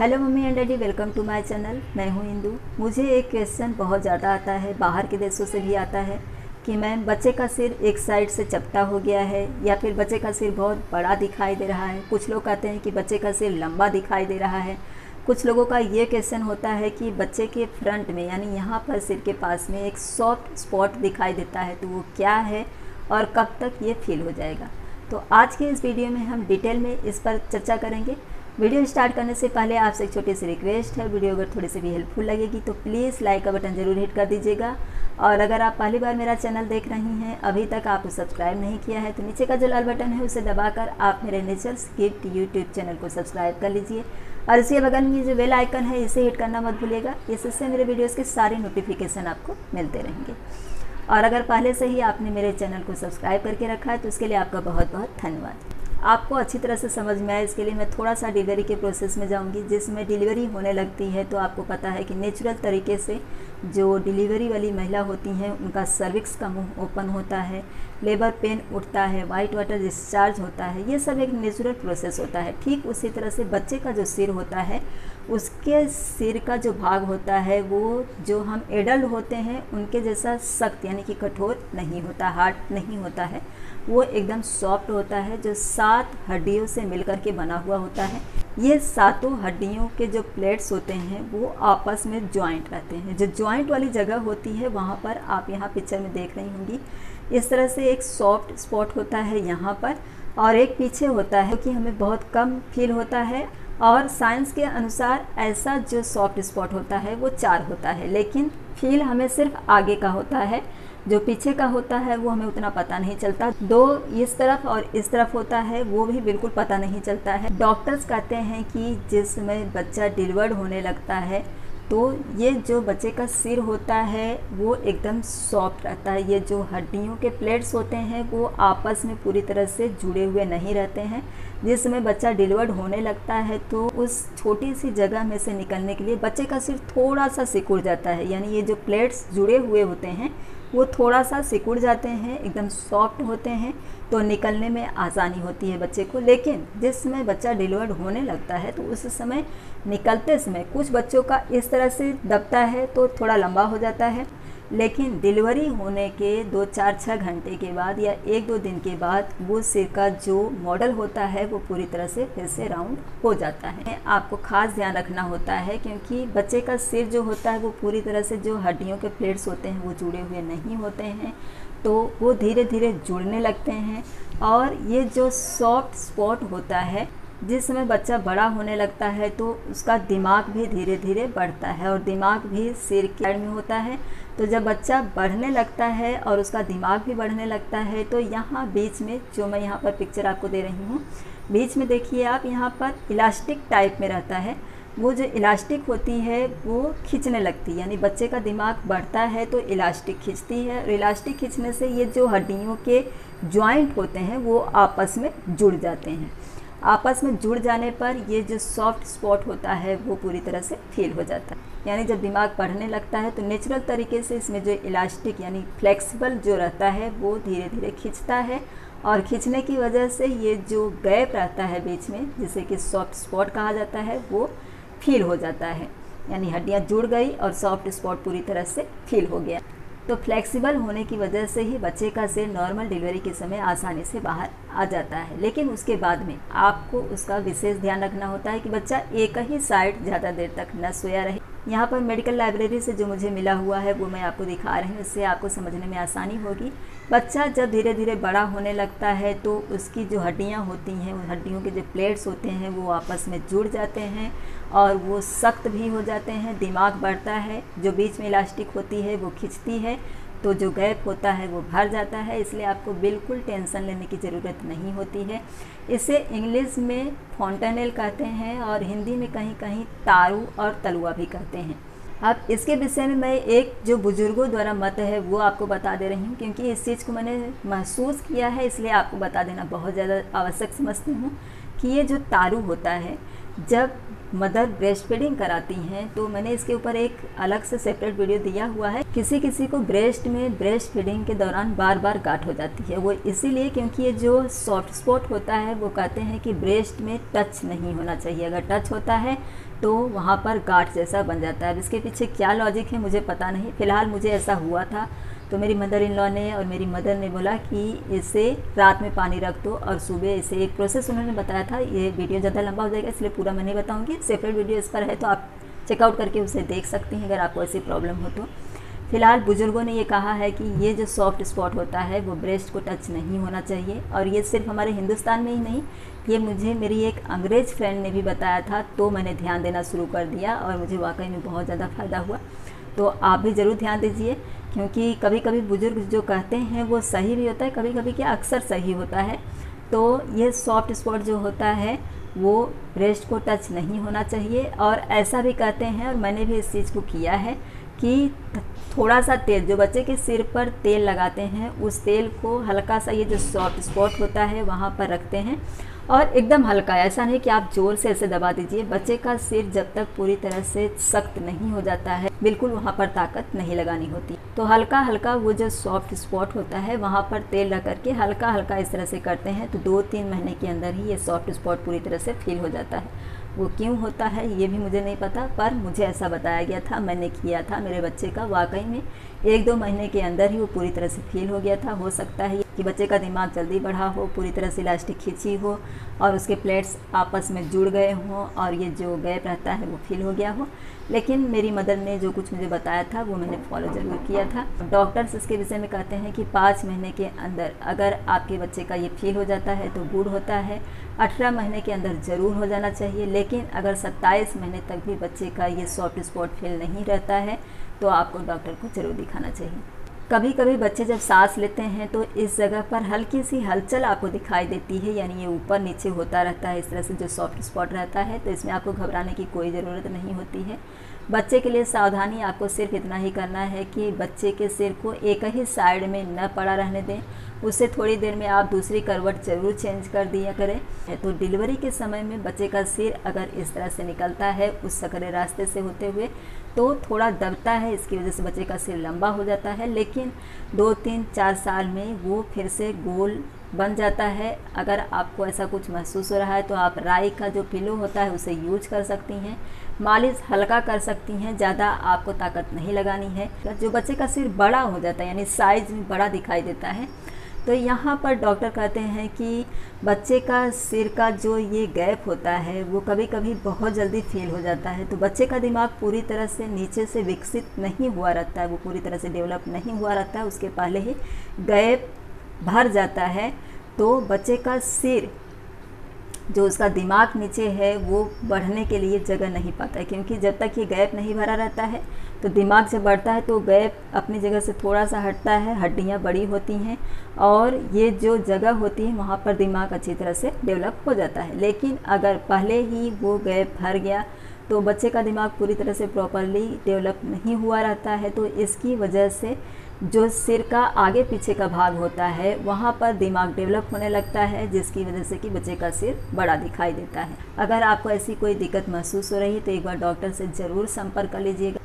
Hello mummy and daddy, welcome to my channel. मैं हूँ इंदू। मुझे एक क्वेश्चन बहुत ज़्यादा आता है, बाहर के देशों से भी आता है कि मैम बच्चे का सिर एक साइड से चपटा हो गया है या फिर बच्चे का सिर बहुत बड़ा दिखाई दे रहा है। कुछ लोग कहते हैं कि बच्चे का सिर लंबा दिखाई दे रहा है। कुछ लोगों का ये क्वेश्चन होता है कि बच्चे के फ्रंट में यानी यहाँ पर सिर के पास में एक सॉफ्ट स्पॉट दिखाई देता है, तो वो क्या है और कब तक ये फील हो जाएगा। तो आज के इस वीडियो में हम डिटेल में इस पर चर्चा करेंगे। वीडियो स्टार्ट करने से पहले आपसे एक छोटी सी रिक्वेस्ट है, वीडियो अगर थोड़ी सी भी हेल्पफुल लगेगी तो प्लीज़ लाइक का बटन ज़रूर हिट कर दीजिएगा। और अगर आप पहली बार मेरा चैनल देख रही हैं, अभी तक आपने सब्सक्राइब नहीं किया है, तो नीचे का जो लाल बटन है उसे दबाकर आप मेरे नेचर्स गिफ्ट यूट्यूब चैनल को सब्सक्राइब कर लीजिए। और इसके बगल में जो बेल आइकन है इसे हिट करना मत भूलिएगा, इससे मेरे वीडियोज़ के सारे नोटिफिकेशन आपको मिलते रहेंगे। और अगर पहले से ही आपने मेरे चैनल को सब्सक्राइब करके रखा है तो उसके लिए आपका बहुत बहुत धन्यवाद। आपको अच्छी तरह से समझ में आए इसके लिए मैं थोड़ा सा डिलीवरी के प्रोसेस में जाऊंगी। जिसमें डिलीवरी होने लगती है तो आपको पता है कि नेचुरल तरीके से जो डिलीवरी वाली महिला होती हैं उनका सर्विक्स का मुंह ओपन होता है, लेबर पेन उठता है, वाइट वाटर डिस्चार्ज होता है। ये सब एक नेचुरल प्रोसेस होता है। ठीक उसी तरह से बच्चे का जो सिर होता है उसके सिर का जो भाग होता है वो जो हम एडल्ट होते हैं उनके जैसा सख्त यानी कि कठोर नहीं होता, हार्ड नहीं होता है। वो एकदम सॉफ्ट होता है, जो 7 हड्डियों से मिलकर के बना हुआ होता है। ये 7 हड्डियों के जो प्लेट्स होते हैं वो आपस में जॉइंट रहते हैं। जो जॉइंट वाली जगह होती है वहाँ पर आप यहाँ पिक्चर में देख रही होंगी, इस तरह से एक सॉफ्ट स्पॉट होता है यहाँ पर, और एक पीछे होता है कि हमें बहुत कम फील होता है। और साइंस के अनुसार ऐसा जो सॉफ्ट स्पॉट होता है वो 4 होता है, लेकिन फील हमें सिर्फ आगे का होता है। जो पीछे का होता है वो हमें उतना पता नहीं चलता। 2 इस तरफ और इस तरफ होता है वो भी बिल्कुल पता नहीं चलता है। डॉक्टर्स कहते हैं कि जिस समय बच्चा डिलीवर्ड होने लगता है तो ये जो बच्चे का सिर होता है वो एकदम सॉफ्ट रहता है। ये जो हड्डियों के प्लेट्स होते हैं वो आपस में पूरी तरह से जुड़े हुए नहीं रहते हैं। जिस समय बच्चा डिलीवर्ड होने लगता है तो उस छोटी सी जगह में से निकलने के लिए बच्चे का सिर थोड़ा सा सिकुड़ जाता है, यानी ये जो प्लेट्स जुड़े हुए होते हैं वो थोड़ा सा सिकुड़ जाते हैं, एकदम सॉफ्ट होते हैं, तो निकलने में आसानी होती है बच्चे को। लेकिन जिस समय बच्चा डिलीवर्ड होने लगता है तो उस समय निकलते समय कुछ बच्चों का इस तरह से दबता है तो थोड़ा लंबा हो जाता है, लेकिन डिलीवरी होने के 2-4-6 घंटे के बाद या 1-2 दिन के बाद वो सिर का जो मॉडल होता है वो पूरी तरह से फिर से राउंड हो जाता है। आपको खास ध्यान रखना होता है क्योंकि बच्चे का सिर जो होता है वो पूरी तरह से जो हड्डियों के प्लेट्स होते हैं वो जुड़े हुए नहीं होते हैं, तो वो धीरे धीरे जुड़ने लगते हैं। और ये जो सॉफ्ट स्पॉट होता है, जिस समय बच्चा बड़ा होने लगता है तो उसका दिमाग भी धीरे धीरे बढ़ता है, और दिमाग भी सिर के साइड में होता है। तो जब बच्चा बढ़ने लगता है और उसका दिमाग भी बढ़ने लगता है तो यहाँ बीच में, जो मैं यहाँ पर पिक्चर आपको दे रही हूँ, बीच में देखिए आप, यहाँ पर इलास्टिक टाइप में रहता है। वो जो इलास्टिक होती है वो खींचने लगती है, यानी बच्चे का दिमाग बढ़ता है तो इलास्टिक खींचती है, और इलास्टिक खींचने से ये जो हड्डियों के जॉइंट होते हैं वो आपस में जुड़ जाते हैं। आपस में जुड़ जाने पर ये जो सॉफ्ट स्पॉट होता है वो पूरी तरह से फील हो जाता है। यानी जब दिमाग बढ़ने लगता है तो नेचुरल तरीके से इसमें जो इलास्टिक यानी फ्लेक्सिबल जो रहता है वो धीरे धीरे खींचता है, और खींचने की वजह से ये जो गैप रहता है बीच में, जिसे कि सॉफ्ट स्पॉट कहा जाता है, वो फील हो जाता है। यानी हड्डियाँ जुड़ गई और सॉफ्ट स्पॉट पूरी तरह से फील हो गया। तो फ्लेक्सिबल होने की वजह से ही बच्चे का सिर नॉर्मल डिलीवरी के समय आसानी से बाहर आ जाता है। लेकिन उसके बाद में आपको उसका विशेष ध्यान रखना होता है कि बच्चा एक ही साइड ज़्यादा देर तक न सोया रहे। यहाँ पर मेडिकल लाइब्रेरी से जो मुझे मिला हुआ है वो मैं आपको दिखा रही हूँ, इससे आपको समझने में आसानी होगी। बच्चा जब धीरे धीरे बड़ा होने लगता है तो उसकी जो हड्डियाँ होती हैं, उन हड्डियों के जो प्लेट्स होते हैं वो आपस में जुड़ जाते हैं और वो सख्त भी हो जाते हैं। दिमाग बढ़ता है, जो बीच में इलास्टिक होती है वो खिंचती है, तो जो गैप होता है वो भर जाता है। इसलिए आपको बिल्कुल टेंशन लेने की ज़रूरत नहीं होती है। इसे इंग्लिश में फॉन्टेनेल कहते हैं और हिंदी में कहीं कहीं तारू और तलुआ भी कहते हैं। अब इसके विषय में मैं एक जो बुजुर्गों द्वारा मत है वो आपको बता दे रही हूँ, क्योंकि इस चीज़ को मैंने महसूस किया है, इसलिए आपको बता देना बहुत ज़्यादा आवश्यक समझती हूँ कि ये जो तारू होता है, जब मदर ब्रेस्ट फीडिंग कराती हैं तो मैंने इसके ऊपर एक अलग से सेपरेट वीडियो दिया हुआ है। किसी किसी को ब्रेस्ट में ब्रेस्ट फीडिंग के दौरान बार बार गांठ हो जाती है, वो इसीलिए क्योंकि ये जो सॉफ्ट स्पॉट होता है वो कहते हैं कि ब्रेस्ट में टच नहीं होना चाहिए। अगर टच होता है तो वहाँ पर गांठ जैसा बन जाता है। अब इसके पीछे क्या लॉजिक है मुझे पता नहीं, फ़िलहाल मुझे ऐसा हुआ था। तो मेरी मदर इन लॉ ने और मेरी मदर ने बोला कि इसे रात में पानी रख दो और सुबह इसे, एक प्रोसेस उन्होंने बताया था। ये वीडियो ज़्यादा लंबा हो जाएगा इसलिए पूरा मैं नहीं बताऊंगी, सेपरेट वीडियो इस पर है तो आप चेकआउट करके उसे देख सकती हैं अगर आपको ऐसी प्रॉब्लम हो तो। फ़िलहाल बुज़ुर्गों ने ये कहा है कि ये जो सॉफ्ट स्पॉट होता है वो ब्रेस्ट को टच नहीं होना चाहिए। और ये सिर्फ हमारे हिंदुस्तान में ही नहीं, ये मुझे मेरी एक अंग्रेज़ फ्रेंड ने भी बताया था, तो मैंने ध्यान देना शुरू कर दिया और मुझे वाकई में बहुत ज़्यादा फ़ायदा हुआ। तो आप भी ज़रूर ध्यान दीजिए, क्योंकि कभी कभी बुज़ुर्ग जो कहते हैं वो सही भी होता है, कभी कभी क्या अक्सर सही होता है। तो ये सॉफ्ट स्पॉट जो होता है वो ब्रेस्ट को टच नहीं होना चाहिए। और ऐसा भी कहते हैं, और मैंने भी इस चीज़ को किया है, कि थोड़ा सा तेल, जो बच्चे के सिर पर तेल लगाते हैं उस तेल को हल्का सा ये जो सॉफ्ट स्पॉट होता है वहाँ पर रखते हैं और एकदम हल्का, ऐसा नहीं कि आप ज़ोर से ऐसे दबा दीजिए। बच्चे का सिर जब तक पूरी तरह से सख्त नहीं हो जाता है बिल्कुल वहाँ पर ताकत नहीं लगानी होती। तो हल्का हल्का वो जो सॉफ्ट स्पॉट होता है वहाँ पर तेल रख करके हल्का हल्का इस तरह से करते हैं तो 2-3 महीने के अंदर ही ये सॉफ्ट स्पॉट पूरी तरह से फील हो जाता है। वो क्यों होता है ये भी मुझे नहीं पता, पर मुझे ऐसा बताया गया था, मैंने किया था मेरे बच्चे का। वाकई में 1-2 महीने के अंदर ही वो पूरी तरह से फील हो गया था। हो सकता है कि बच्चे का दिमाग जल्दी बढ़ा हो, पूरी तरह से इलास्टिक खींची हो और उसके प्लेट्स आपस में जुड़ गए हों और ये जो गैप रहता है वो फील हो गया हो। लेकिन मेरी मदर ने जो कुछ मुझे बताया था वो मैंने फॉलो ज़रूर किया था। डॉक्टर्स इसके विषय में कहते हैं कि 5 महीने के अंदर अगर आपके बच्चे का ये फील हो जाता है तो गुड होता है, 18 महीने के अंदर ज़रूर हो जाना चाहिए। लेकिन अगर 27 महीने तक भी बच्चे का ये सॉफ्ट स्पॉट फील नहीं रहता है तो आपको डॉक्टर को ज़रूर दिखाना चाहिए। कभी कभी बच्चे जब सांस लेते हैं तो इस जगह पर हल्की सी हलचल आपको दिखाई देती है, यानी ये ऊपर नीचे होता रहता है इस तरह से जो सॉफ्ट स्पॉट रहता है। तो इसमें आपको घबराने की कोई ज़रूरत नहीं होती है। बच्चे के लिए सावधानी आपको सिर्फ इतना ही करना है कि बच्चे के सिर को एक ही साइड में न पड़ा रहने दें, उससे थोड़ी देर में आप दूसरी करवट ज़रूर चेंज कर दिया करें। तो डिलीवरी के समय में बच्चे का सिर अगर इस तरह से निकलता है उस सकरे रास्ते से होते हुए तो थोड़ा दबता है, इसकी वजह से बच्चे का सिर लंबा हो जाता है। लेकिन 2-3-4 साल में वो फिर से गोल बन जाता है। अगर आपको ऐसा कुछ महसूस हो रहा है तो आप राई का जो पिलो होता है उसे यूज कर सकती हैं, मालिश हल्का कर सकती हैं, ज़्यादा आपको ताकत नहीं लगानी है। जो बच्चे का सिर बड़ा हो जाता है यानी साइज़ में बड़ा दिखाई देता है तो यहाँ पर डॉक्टर कहते हैं कि बच्चे का सिर का जो ये गैप होता है वो कभी कभी बहुत जल्दी फेल हो जाता है। तो बच्चे का दिमाग पूरी तरह से नीचे से विकसित नहीं हुआ रहता है, वो पूरी तरह से डेवलप नहीं हुआ रहता है, उसके पहले ही गैप भर जाता है। तो बच्चे का सिर जो उसका दिमाग नीचे है वो बढ़ने के लिए जगह नहीं पाता है, क्योंकि जब तक ये गैप नहीं भरा रहता है तो दिमाग जब बढ़ता है तो गैप अपनी जगह से थोड़ा सा हटता है, हड्डियाँ बड़ी होती हैं और ये जो जगह होती है वहाँ पर दिमाग अच्छी तरह से डेवलप हो जाता है। लेकिन अगर पहले ही वो गैप भर गया तो बच्चे का दिमाग पूरी तरह से प्रॉपरली डेवलप नहीं हुआ रहता है। तो इसकी वजह से जो सिर का आगे पीछे का भाग होता है वहाँ पर दिमाग डेवलप होने लगता है, जिसकी वजह से कि बच्चे का सिर बड़ा दिखाई देता है। अगर आपको ऐसी कोई दिक्कत महसूस हो रही है तो एक बार डॉक्टर से ज़रूर संपर्क कर लीजिएगा।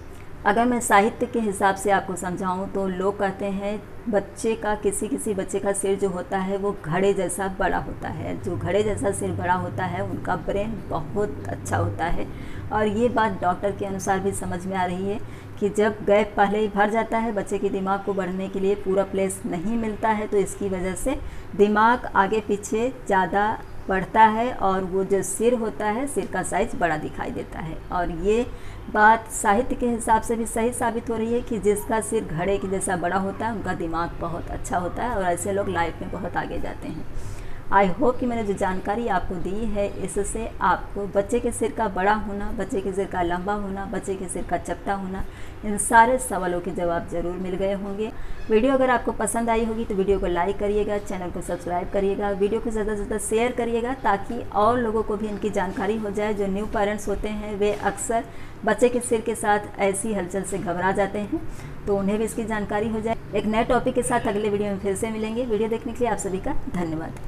अगर मैं साहित्य के हिसाब से आपको समझाऊं तो लोग कहते हैं बच्चे का किसी बच्चे का सिर जो होता है वो घड़े जैसा बड़ा होता है। जो घड़े जैसा सिर बड़ा होता है उनका ब्रेन बहुत अच्छा होता है। और ये बात डॉक्टर के अनुसार भी समझ में आ रही है कि जब गैप पहले ही भर जाता है, बच्चे के दिमाग को बढ़ने के लिए पूरा प्लेस नहीं मिलता है, तो इसकी वजह से दिमाग आगे पीछे ज़्यादा बढ़ता है और वो जो सिर होता है सिर का साइज़ बड़ा दिखाई देता है। और ये बात साहित्य के हिसाब से भी सही साबित हो रही है कि जिसका सिर घड़े के जैसा बड़ा होता है उनका दिमाग बहुत अच्छा होता है और ऐसे लोग लाइफ में बहुत आगे जाते हैं। आई होप कि मैंने जो जानकारी आपको दी है इससे आपको बच्चे के सिर का बड़ा होना, बच्चे के सिर का लंबा होना, बच्चे के सिर का चपटा होना, इन सारे सवालों के जवाब ज़रूर मिल गए होंगे। वीडियो अगर आपको पसंद आई होगी तो वीडियो को लाइक करिएगा, चैनल को सब्सक्राइब करिएगा, वीडियो को ज़्यादा से ज़्यादा शेयर करिएगा ताकि और लोगों को भी इनकी जानकारी हो जाए। जो न्यू पेरेंट्स होते हैं वे अक्सर बच्चे के सिर के साथ ऐसी हलचल से घबरा जाते हैं, तो उन्हें भी इसकी जानकारी हो जाए। एक नए टॉपिक के साथ अगले वीडियो में फिर से मिलेंगे। वीडियो देखने के लिए आप सभी का धन्यवाद।